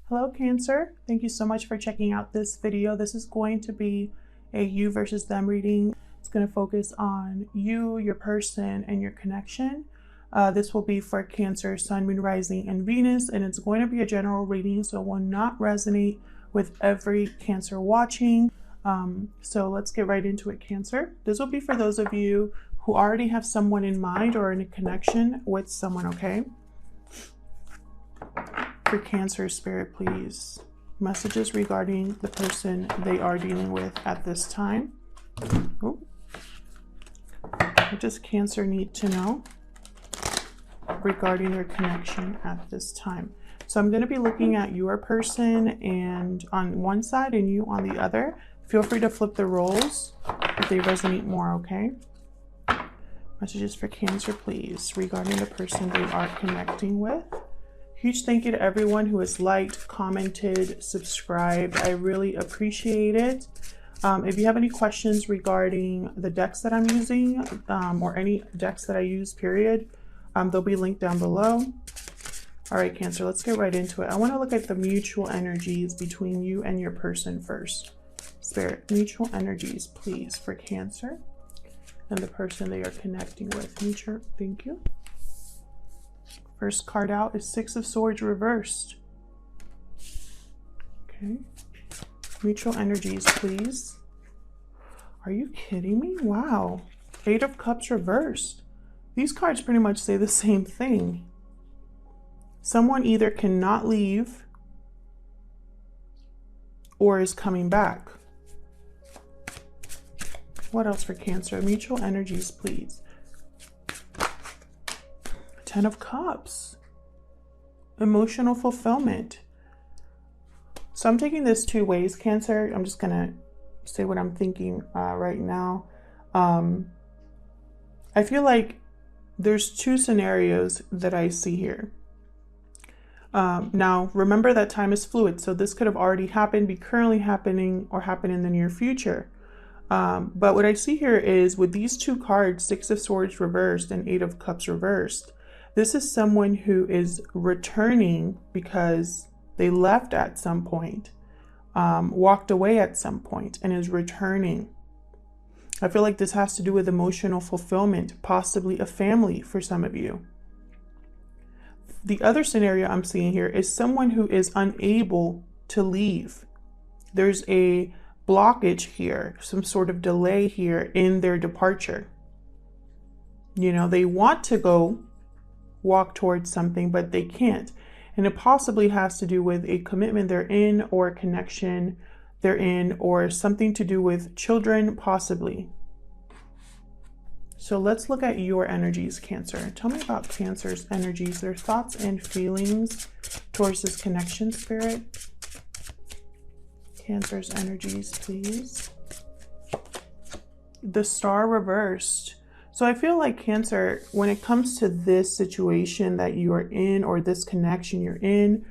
Hello Cancer, thank you so much for checking out this video. This is going to be a you versus them reading. It's going to focus on you, your person, and your connection. This will be for Cancer, Sun, Moon, Rising, and Venus, and it's going to be a general reading, so it will not resonate with every Cancer watching. So let's get right into it, Cancer. This will be for those of you who already have someone in mind or in a connection with someone, okay? For Cancer spirit, please. Messages regarding the person they are dealing with at this time. Oh. What does Cancer need to know regarding their connection at this time? So I'm going to be looking at your person and on one side and you on the other. Feel free to flip the roles if they resonate more, okay? Messages for Cancer, please, regarding the person they are connecting with. Huge thank you to everyone who has liked, commented, subscribed. I really appreciate it. If you have any questions regarding the decks that I'm using or any decks that I use, period, they'll be linked down below. All right, Cancer, let's get right into it. I want to look at the mutual energies between you and your person first. Spirit, mutual energies, please, for Cancer and the person they are connecting with. Mutual, thank you. First card out is Six of Swords reversed. Okay. Mutual energies, please. Are you kidding me? Wow. Eight of Cups reversed. These cards pretty much say the same thing. Someone either cannot leave or is coming back. What else for Cancer? Mutual energies, please. Ten of Cups. Emotional fulfillment. So I'm taking this two ways, Cancer. I'm just gonna say what I'm thinking right now. I feel like there's two scenarios that I see here. Now, remember that time is fluid, so this could have already happened, be currently happening, or happen in the near future. But what I see here is with these two cards, Six of Swords reversed and Eight of Cups reversed, this is someone who is returning because they left at some point, walked away at some point, and is returning. I feel like this has to do with emotional fulfillment, possibly a family for some of you. The other scenario I'm seeing here is someone who is unable to leave. There's a blockage here, some sort of delay here in their departure. You know, they want to go walk towards something, but they can't. And it possibly has to do with a commitment they're in or a connection they're in or something to do with children, possibly. So let's look at your energies, Cancer. Tell me about Cancer's energies, their thoughts and feelings towards this connection, Spirit. Cancer's energies, please. The Star reversed. So I feel like Cancer, when it comes to this situation that you are in or this connection you're in,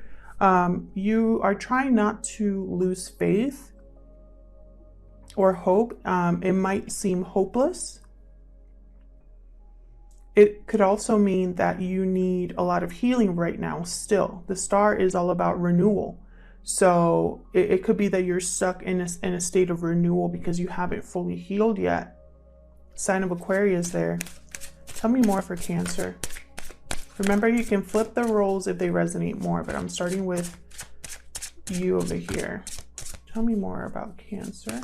you are trying not to lose faith or hope. It might seem hopeless. It could also mean that you need a lot of healing right now still. The Star is all about renewal. So it could be that you're stuck in a state of renewal because you haven't fully healed yet. Sign of Aquarius there. Tell me more for Cancer. Remember, you can flip the roles if they resonate more, but I'm starting with you over here. Tell me more about Cancer.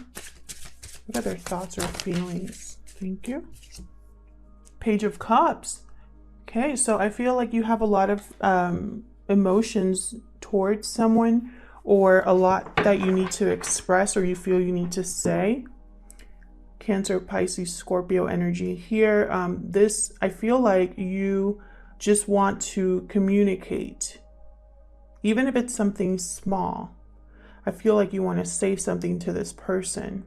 What are their thoughts or feelings? Thank you. Page of Cups. Okay, so I feel like you have a lot of emotions towards someone or a lot that you need to express or you feel you need to say. Cancer, Pisces, Scorpio energy here. This, I feel like you just want to communicate, even if it's something small. I feel like you want to say something to this person.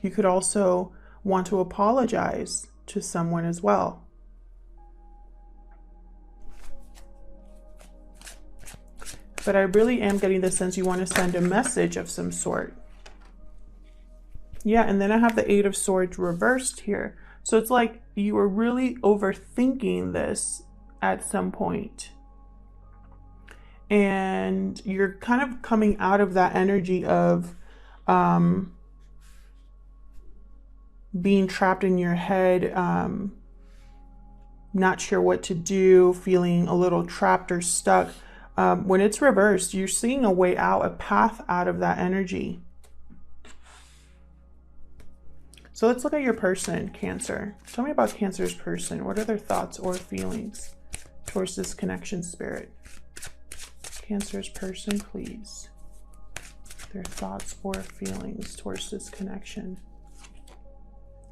You could also want to apologize to someone as well. But I really am getting the sense you want to send a message of some sort. Yeah, and then I have the Eight of Swords reversed here. So it's like you were really overthinking this at some point. and you're kind of coming out of that energy of being trapped in your head, not sure what to do, feeling a little trapped or stuck. When it's reversed, you're seeing a way out, a path out of that energy. So let's look at your person, Cancer. Tell me about Cancer's person. What are their thoughts or feelings towards this connection, Spirit? Cancer's person, please. Their thoughts or feelings towards this connection.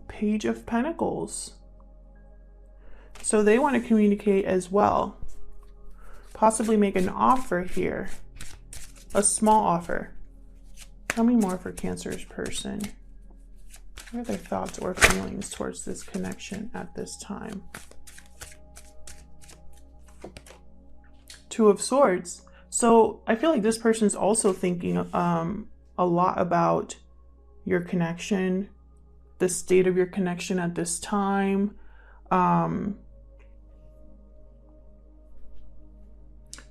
Page of Pentacles. So they want to communicate as well. Possibly make an offer here. A small offer. Tell me more for Cancer's person. What are their thoughts or feelings towards this connection at this time? Two of Swords. So I feel like this person is also thinking a lot about your connection, the state of your connection at this time.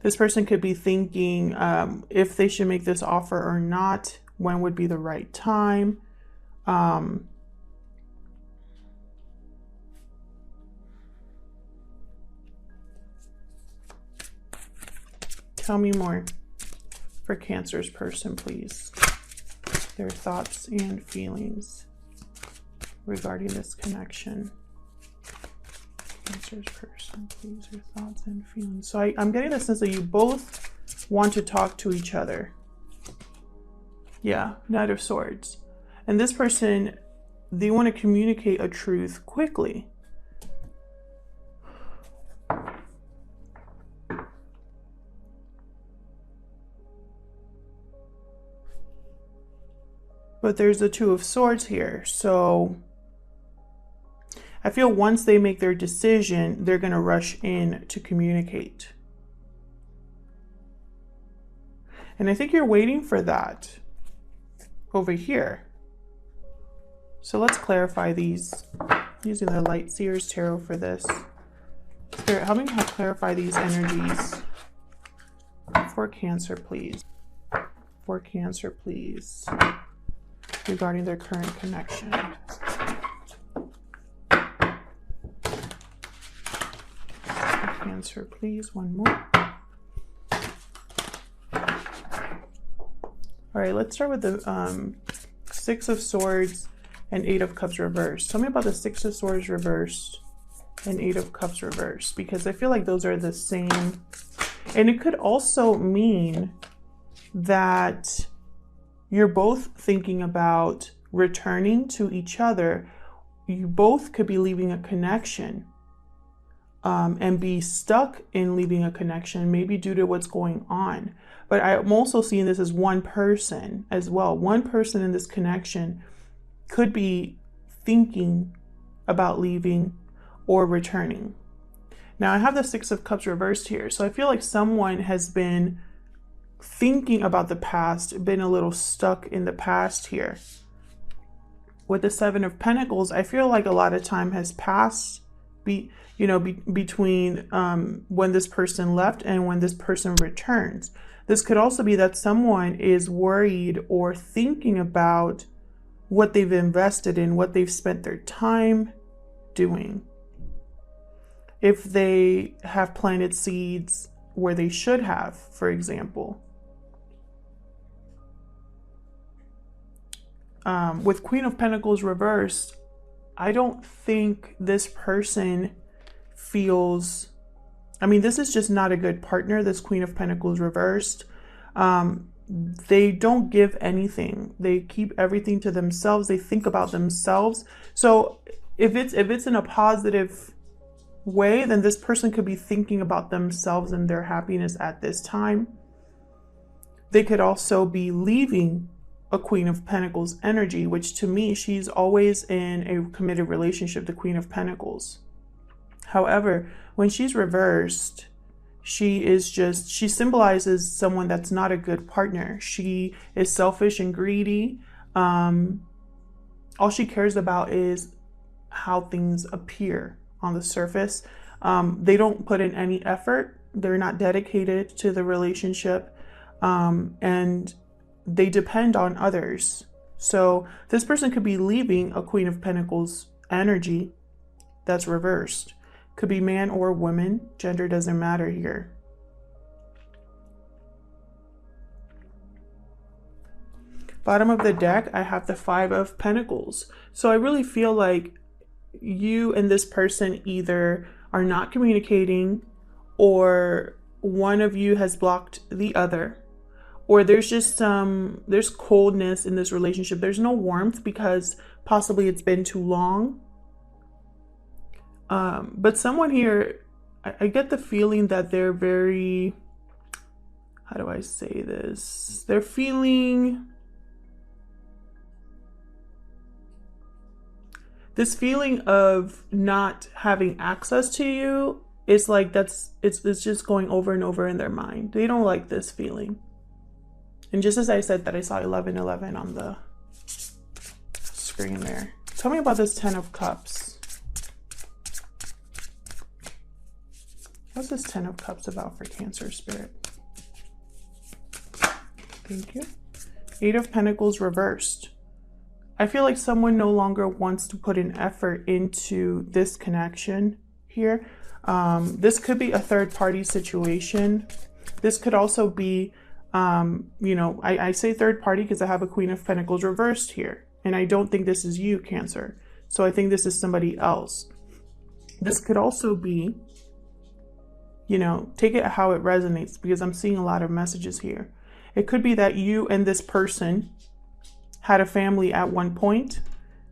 This person could be thinking if they should make this offer or not, when would be the right time. Tell me more for Cancer's person, please. Their thoughts and feelings regarding this connection. Cancer's person, please, your thoughts and feelings. So I'm getting the sense that you both want to talk to each other. Yeah, Knight of Swords. And this person, they want to communicate a truth quickly. But there's the Two of Swords here. So I feel once they make their decision, they're going to rush in to communicate. And I think you're waiting for that over here. So let's clarify these using the Light Seers Tarot for this. Spirit, help me clarify these energies for Cancer, please. For Cancer, please. Regarding their current connection. Cancer, please. One more. All right, let's start with the Six of Swords and Eight of Cups reversed. Tell me about the Six of Swords reversed and Eight of Cups reversed, because I feel like those are the same. And it could also mean that you're both thinking about returning to each other. You both could be leaving a connection and be stuck in leaving a connection, maybe due to what's going on. But I'm also seeing this as one person as well. One person in this connection could be thinking about leaving or returning. Now I have the Six of Cups reversed here. So I feel like someone has been thinking about the past, been a little stuck in the past here. With the Seven of Pentacles, I feel like a lot of time has passed between when this person left and when this person returns. This could also be that someone is worried or thinking about what they've invested in, what they've spent their time doing. If they have planted seeds where they should have, for example. With Queen of Pentacles reversed, I don't think this person feels, I mean, this is just not a good partner, this Queen of Pentacles reversed. They don't give anything. They keep everything to themselves. They think about themselves. So if it's in a positive way, then this person could be thinking about themselves and their happiness at this time. They could also be leaving a Queen of Pentacles energy, which to me, she's always in a committed relationship, the Queen of Pentacles. However, when she's reversed, she symbolizes someone that's not a good partner. She is selfish and greedy. All she cares about is how things appear on the surface. They don't put in any effort they're not dedicated to the relationship, and they depend on others. So this person could be leaving a Queen of Pentacles energy that's reversed. Could be man or woman. Gender doesn't matter here. Bottom of the deck, I have the Five of Pentacles. So I really feel like you and this person either are not communicating, or one of you has blocked the other, or there's just there's coldness in this relationship. There's no warmth because possibly it's been too long. But someone here, I get the feeling that they're very, how do I say this? They're feeling this feeling of not having access to you. It's like it's just going over and over in their mind. They don't like this feeling. And just as I said that, I saw 1111 on the screen there. Tell me about this Ten of Cups. What's this Ten of Cups about for Cancer Spirit? Thank you. Eight of Pentacles reversed. I feel like someone no longer wants to put an effort into this connection here. This could be a third-party situation. This could also be, you know, I say third-party because I have a Queen of Pentacles reversed here. And I don't think this is you, Cancer. So I think this is somebody else. This could also be, you know, take it how it resonates, because I'm seeing a lot of messages here. It could be that you and this person had a family at one point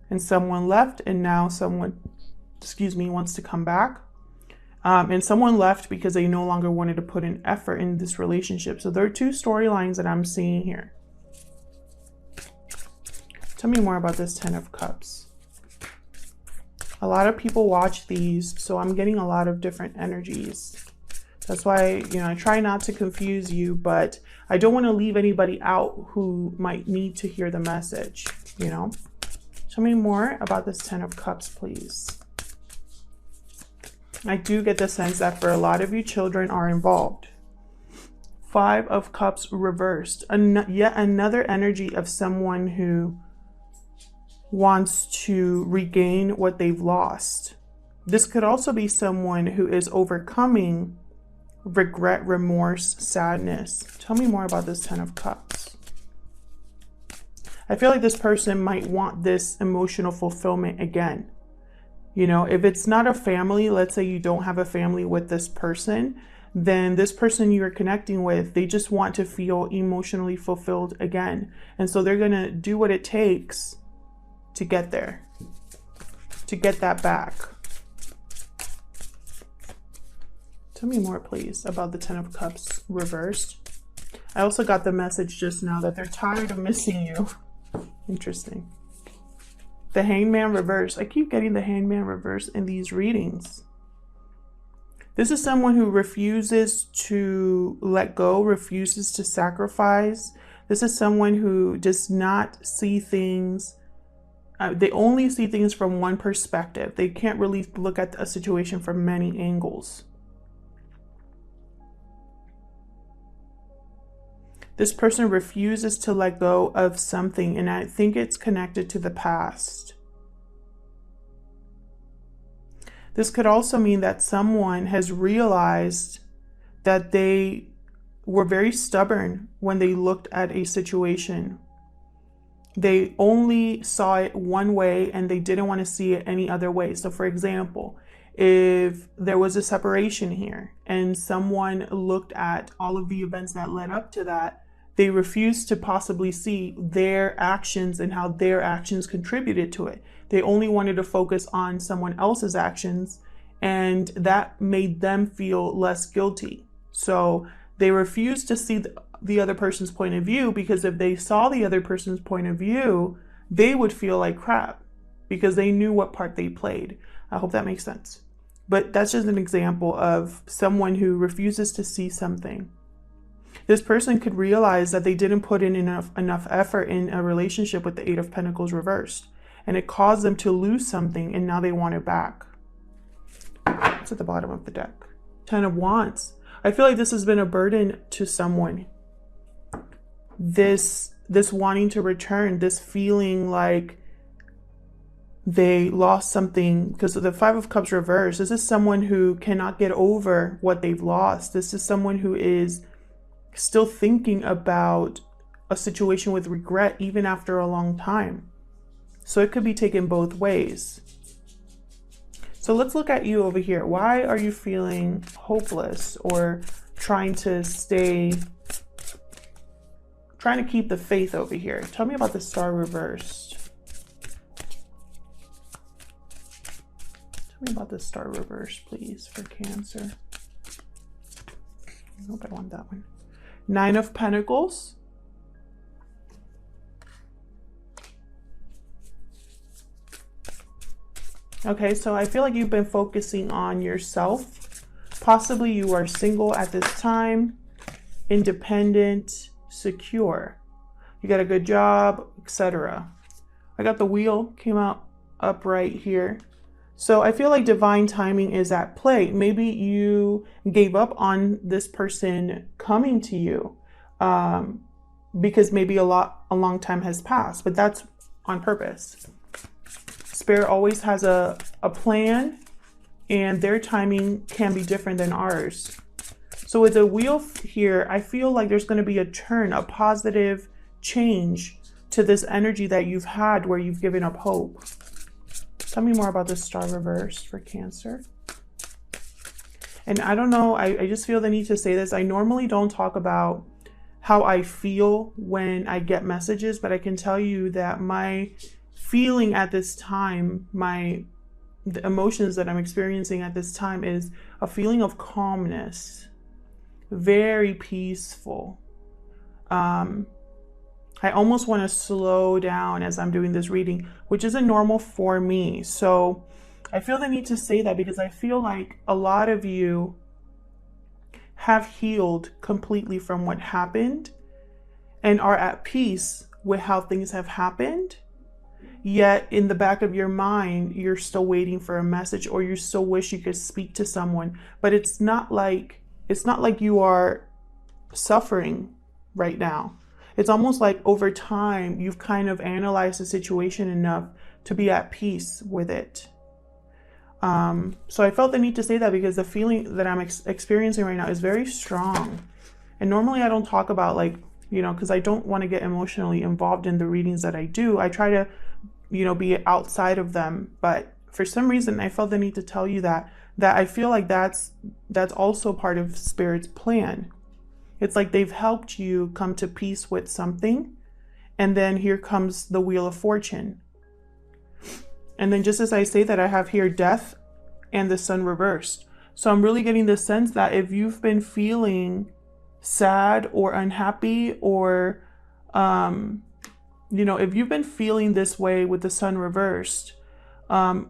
and someone left, and now someone, excuse me, wants to come back. And someone left because they no longer wanted to put an effort in this relationship. So there are two storylines that I'm seeing here. Tell me more about this Ten of Cups. A lot of people watch these, so I'm getting a lot of different energies. That's why, you know, I try not to confuse you, but I don't want to leave anybody out who might need to hear the message, you know? Tell me more about this Ten of Cups, please. I do get the sense that for a lot of you, children are involved. Five of Cups reversed. Yet another energy of someone who wants to regain what they've lost. This could also be someone who is overcoming regret, remorse, sadness. Tell me more about this Ten of Cups. I feel like this person might want this emotional fulfillment again. You know, if it's not a family, let's say you don't have a family with this person, then this person you're connecting with, they just want to feel emotionally fulfilled again. And so they're going to do what it takes to get there, to get that back. Tell me more, please, about the Ten of Cups reversed. I also got the message just now that they're tired of missing you. Interesting. The Hangman reversed. I keep getting the Hangman reversed in these readings. This is someone who refuses to let go, refuses to sacrifice. This is someone who does not see things. They only see things from one perspective. They can't really look at a situation from many angles. This person refuses to let go of something, and I think it's connected to the past. This could also mean that someone has realized that they were very stubborn when they looked at a situation. They only saw it one way and they didn't want to see it any other way. So for example, if there was a separation here and someone looked at all of the events that led up to that, they refused to possibly see their actions and how their actions contributed to it. They only wanted to focus on someone else's actions, and that made them feel less guilty. So they refused to see the other person's point of view, because if they saw the other person's point of view, they would feel like crap because they knew what part they played. I hope that makes sense. But that's just an example of someone who refuses to see something. This person could realize that they didn't put in enough effort in a relationship with the Eight of Pentacles reversed, and it caused them to lose something, and now they want it back. It's at the bottom of the deck. Ten of Wands. I feel like this has been a burden to someone. This wanting to return, this feeling like they lost something, because of the Five of Cups reversed. This is someone who cannot get over what they've lost. This is someone who is still thinking about a situation with regret even after a long time. So it could be taken both ways. So let's look at you over here. Why are you feeling hopeless or trying to keep the faith over here? Tell me about the Star reversed. Tell me about the Star reversed, please, for Cancer. Nope, I want that one. Nine of Pentacles. Okay, so I feel like you've been focusing on yourself. Possibly you are single at this time, independent, secure. You got a good job, etc. I got the Wheel came out upright here. So I feel like divine timing is at play. Maybe you gave up on this person coming to you because maybe a long time has passed, but that's on purpose. Spirit always has a plan, and their timing can be different than ours. So with the Wheel here, I feel like there's going to be a turn, a positive change to this energy that you've had where you've given up hope. Tell me more about the Star reversed for Cancer. And I don't know, I just feel the need to say this. I normally don't talk about how I feel when I get messages, but I can tell you that my feeling at this time, the emotions that I'm experiencing at this time is a feeling of calmness, very peaceful. I almost want to slow down as I'm doing this reading, which isn't normal for me. So I feel the need to say that because I feel like a lot of you have healed completely from what happened and are at peace with how things have happened. Yet in the back of your mind, you're still waiting for a message, or you still wish you could speak to someone. But it's not like you are suffering right now. It's almost like over time, you've kind of analyzed the situation enough to be at peace with it. So I felt the need to say that because the feeling that I'm experiencing right now is very strong. And normally I don't talk about because I don't want to get emotionally involved in the readings that I do. I try to, be outside of them. But for some reason, I felt the need to tell you that I feel like that's also part of Spirit's plan. It's like they've helped you come to peace with something. And then here comes the Wheel of Fortune. And then just as I say that, I have here Death and the Sun reversed. So I'm really getting the sense that if you've been feeling sad or unhappy, or if you've been feeling this way with the Sun reversed, I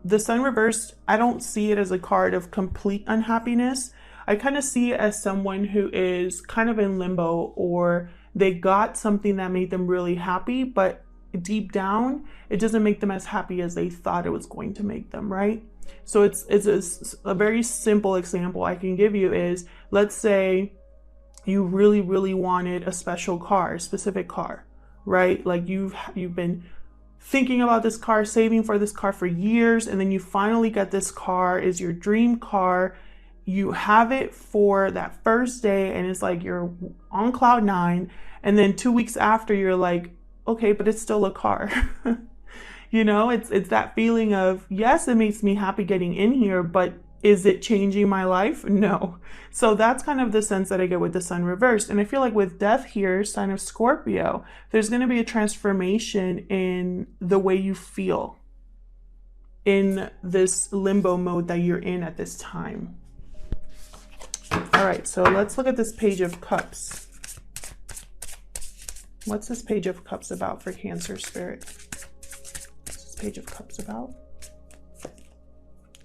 don't see it as a card of complete unhappiness. I kind of see it as someone who is kind of in limbo, or they got something that made them really happy, but deep down it doesn't make them as happy as they thought it was going to make them, right? So it's a very simple example I can give you is, let's say you really, really wanted a special car, a specific car, right? Like you've been thinking about this car, saving for this car for years, and then you finally get this car, is your dream car. You have it for that first day, and it's like you're on cloud 9, and then 2 weeks after you're like, okay, but it's still a car. It's that feeling of, yes, it makes me happy getting in here, but is it changing my life? No. So that's kind of the sense that I get with the Sun reversed. And I feel like with Death here, sign of Scorpio, there's going to be a transformation in the way you feel in this limbo mode that you're in at this time. All right, so let's look at this Page of Cups. What's this Page of Cups about for Cancer Spirit? What's this Page of Cups about?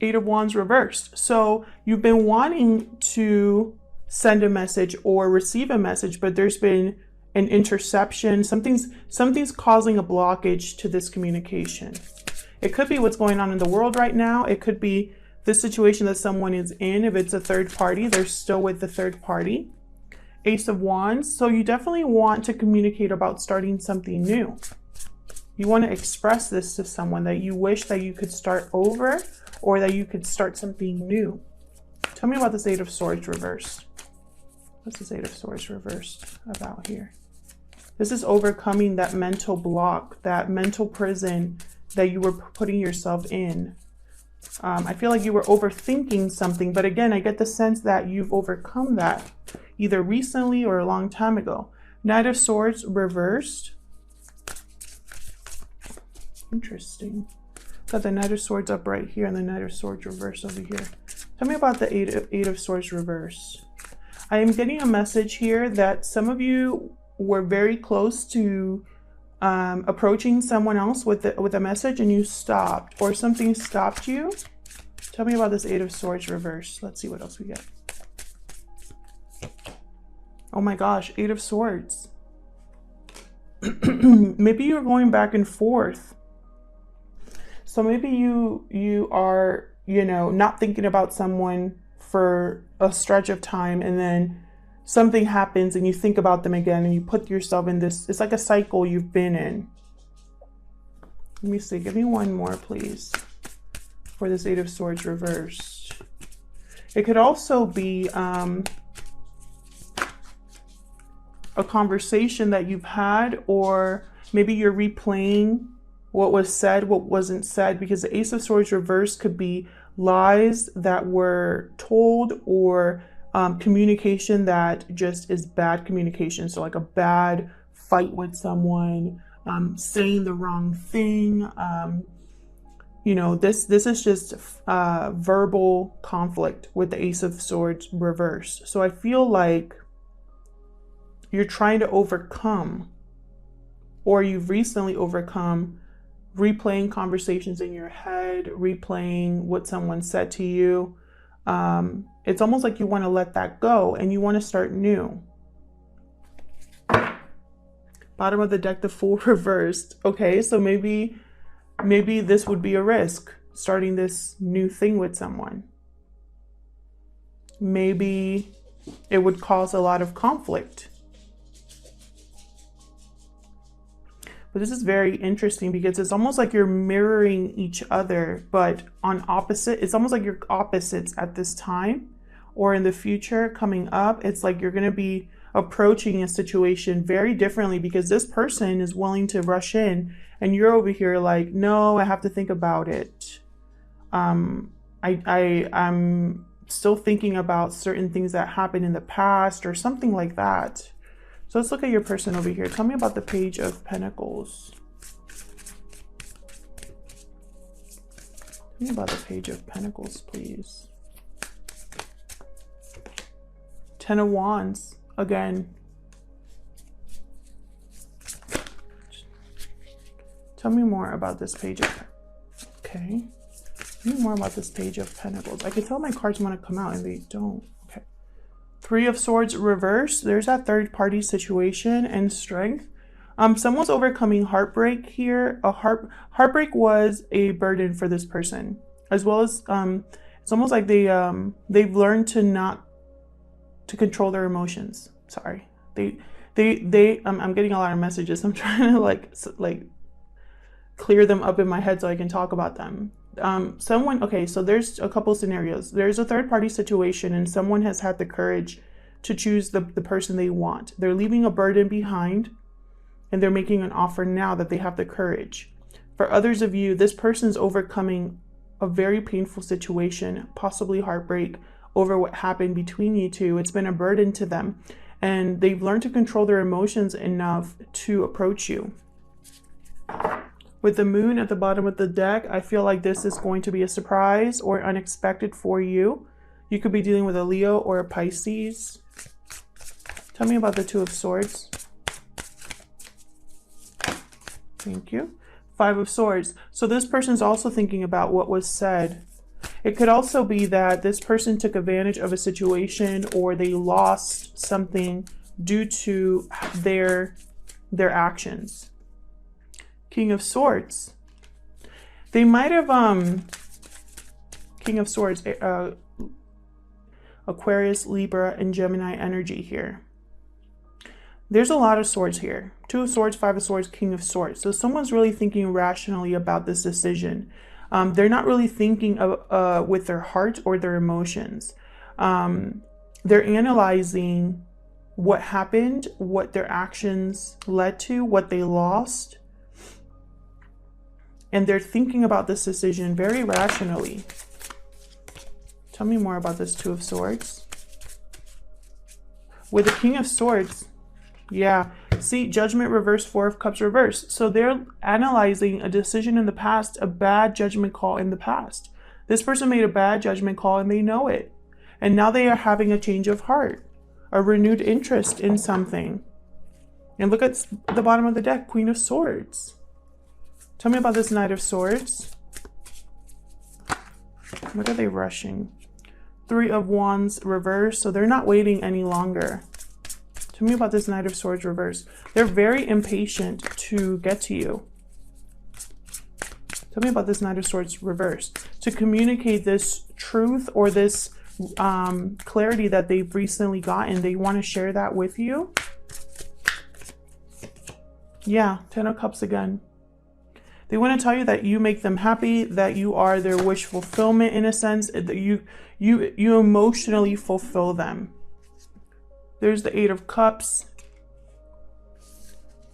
Eight of Wands reversed. So you've been wanting to send a message or receive a message, but there's been an interception. Something's causing a blockage to this communication. It could be what's going on in the world right now. It could be the situation that someone is in. If it's a third party, they're still with the third party. Ace of Wands. So you definitely want to communicate about starting something new. You want to express this to someone, that you wish that you could start over or that you could start something new. Tell me about this Eight of Swords reversed. What's this Eight of Swords reversed about here? This is overcoming that mental block, that mental prison that you were putting yourself in. I feel like you were overthinking something, but again, I get the sense that you've overcome that either recently or a long time ago. Knight of Swords reversed. Interesting. Got the Knight of Swords up right here and the Knight of Swords reversed over here. Tell me about the Eight of Swords reversed. I am getting a message here that some of you were very close to approaching someone else with a message and you stopped, or something stopped you. Tell me about this Eight of Swords reversed. Let's see what else we get. Oh my gosh, Eight of Swords. Maybe you're going back and forth. So maybe you are, you know, not thinking about someone for a stretch of time, and then something happens and you think about them again and you put yourself in this, it's like a cycle you've been in. Let me see, give me one more please for this Eight of Swords reversed. It could also be a conversation that you've had, or maybe you're replaying what was said, what wasn't said, because the Ace of Swords reversed could be lies that were told, or communication that just is bad communication. So like a bad fight with someone, saying the wrong thing. You know, this is just verbal conflict with the Ace of Swords reversed. So I feel like you're trying to overcome, or you've recently overcome, replaying conversations in your head, replaying what someone said to you. It's almost like you want to let that go and you want to start new. Bottom of the deck, the Fool reversed. Okay, so maybe this would be a risk, starting this new thing with someone. Maybe it would cause a lot of conflict. But this is very interesting because it's almost like you're mirroring each other, but on opposite. It's almost like you're opposites at this time, or in the future coming up. It's like you're going to be approaching a situation very differently, because this person is willing to rush in and you're over here like, no, I have to think about it. I'm still thinking about certain things that happened in the past or something like that. So let's look at your person over here. Tell me about the Page of Pentacles. Tell me about the Page of Pentacles, please. Ten of Wands, again. Tell me more about this Page of, okay. Tell me more about this Page of Pentacles. I can tell my cards want to come out and they don't. Okay. Three of Swords reversed. There's that third party situation and strength. Someone's overcoming heartbreak here. Heartbreak was a burden for this person, as well as it's almost like they've learned to control their emotions. Sorry, I'm getting a lot of messages. I'm trying to like clear them up in my head so I can talk about them. Okay, so there's a couple scenarios. There's a third party situation and someone has had the courage to choose the person they want. They're leaving a burden behind and they're making an offer now that they have the courage. For others of you, this person's overcoming a very painful situation, possibly heartbreak over what happened between you two. It's been a burden to them and they've learned to control their emotions enough to approach you. With the Moon at the bottom of the deck, I feel like this is going to be a surprise or unexpected for you. You could be dealing with a Leo or a Pisces. Tell me about the Two of Swords. Thank you. Five of Swords. So this person's also thinking about what was said. It could also be that this person took advantage of a situation or they lost something due to their actions. King of Swords. They might have King of Swords, Aquarius, Libra, and Gemini energy here. There's a lot of swords here. 2 of Swords, 5 of Swords, King of Swords. So someone's really thinking rationally about this decision. They're not really thinking with their heart or their emotions. They're analyzing what happened, what their actions led to, what they lost. And they're thinking about this decision very rationally. Tell me more about this 2 of Swords. With the King of Swords, yeah. See, Judgment reversed, 4 of Cups reversed. So they're analyzing a decision in the past, a bad judgment call in the past. This person made a bad judgment call and they know it. And now they are having a change of heart, a renewed interest in something. And look at the bottom of the deck, Queen of Swords. Tell me about this Knight of Swords. What are they rushing? 3 of Wands reversed. So they're not waiting any longer. Tell me about this Knight of Swords reverse. They're very impatient to get to you. Tell me about this Knight of Swords reverse. To communicate this truth or this clarity that they've recently gotten. They want to share that with you. Yeah, 10 of Cups again. They want to tell you that you make them happy, that you are their wish fulfillment in a sense, that you emotionally fulfill them. There's the 8 of Cups.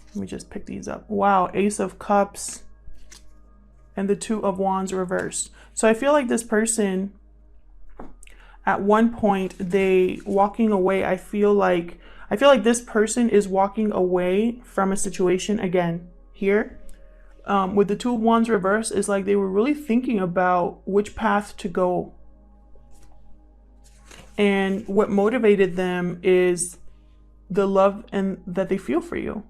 Let me just pick these up. Wow, Ace of Cups and the 2 of Wands reversed. So I feel like this person, at one point, they walking away. I feel like this person is walking away from a situation again here. With the 2 of Wands reversed, is like they were really thinking about which path to go. And what motivated them is the love and that they feel for you.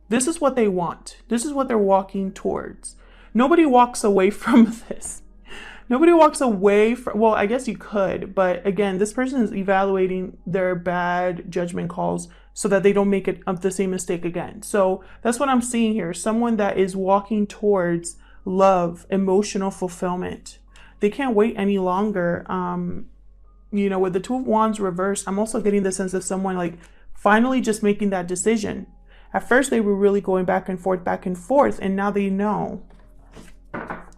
This is what they want. This is what they're walking towards. Nobody walks away from this. Nobody walks away from, well, I guess you could, but again, this person is evaluating their bad judgment calls so that they don't make the same mistake again. So that's what I'm seeing here. Someone that is walking towards love, emotional fulfillment. They can't wait any longer. You know, with the 2 of Wands reversed, I'm also getting the sense of someone like finally just making that decision. At first, they were really going back and forth, and now they know.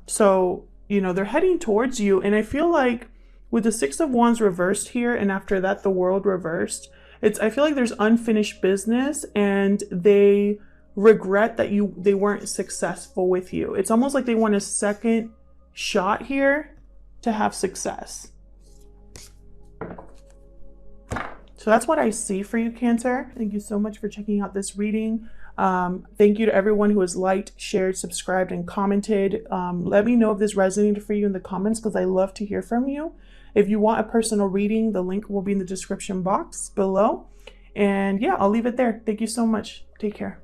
So, you know, they're heading towards you. And I feel like with the 6 of Wands reversed here, and after that, the World reversed, I feel like there's unfinished business and they regret that they weren't successful with you. It's almost like they want a second shot here to have success. So that's what I see for you, Cancer. Thank you so much for checking out this reading. Thank you to everyone who has liked, shared, subscribed, and commented. Let me know if this resonated for you in the comments because I love to hear from you. If you want a personal reading, the link will be in the description box below. And yeah, I'll leave it there. Thank you so much. Take care.